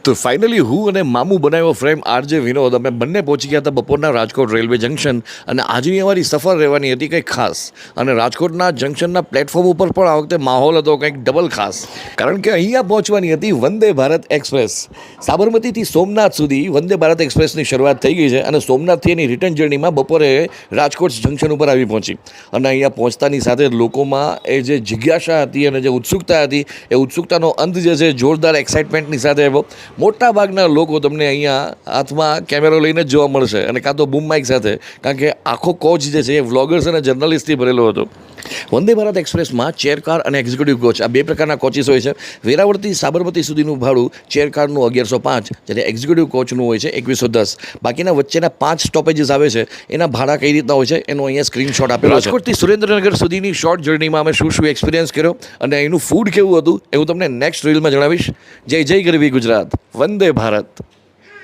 તો ફાઇનલી હું અને મામું બનાવ્યો ફ્રેમ આરજે વિનોદ અમે બંને પહોંચી ગયા હતા બપોરના રાજકોટ રેલવે જંકશન. અને આજની અમારી સફર રહેવાની હતી કંઈક ખાસ. અને રાજકોટના જંકશનના પ્લેટફોર્મ ઉપર પણ આ વખતે માહોલ હતો કંઈક ડબલ ખાસ. કારણ કે અહીંયા પહોંચવાની હતી વંદે ભારત એક્સપ્રેસ. સાબરમતીથી સોમનાથ સુધી વંદે ભારત એક્સપ્રેસની શરૂઆત થઈ ગઈ છે અને સોમનાથથી એની રિટર્ન જર્નીમાં બપોરે રાજકોટ જંકશન ઉપર આવી પહોંચી. અને અહીંયા પહોંચતાની સાથે લોકોમાં એ જે જિજ્ઞાસા હતી અને જે ઉત્સુકતા હતી એ ઉત્સુકતાનો અંત જે છે જોરદાર એક્સાઇટમેન્ટની સાથે આવ્યો. મોટા ભાગના લોકો તમને અહીંયા હાથમાં કેમેરો લઈને જ જોવા મળશે અને કાં તો બૂમ માઇક સાથે, કારણ કે આખો કોચ જે છે એ વ્લોગર્સ અને જર્નલિસ્ટથી ભરેલો હતો. વંદે ભારત એક્સપ્રેસમાં ચેર કાર અને એક્ઝિક્યુટિવ કોચ આ બે પ્રકારના કોચિસ હોય છે. વેરાવળથી સાબરમતી સુધીનું ભાડું ચેર કારનું 1105, જ્યારે એક્ઝિક્યુટિવ કોચનું હોય છે 2110. બાકીના વચ્ચેના 5 સ્ટોપેજીસ આવે છે એના ભાડા કઈ રીતના હોય છે એનો અહીંયા સ્ક્રીનશોટ આપેલો છે. રાજકોટથી સુરેન્દ્રનગર સુધીની શોર્ટ જર્નીમાં અમે શું એક્સપિરિયન્સ કર્યો અને એનું ફૂડ કેવું હતું એ હું તમને નેક્સ્ટ રીલમાં જણાવીશ. જય જય ગરવી ગુજરાત, વંદે ભારત.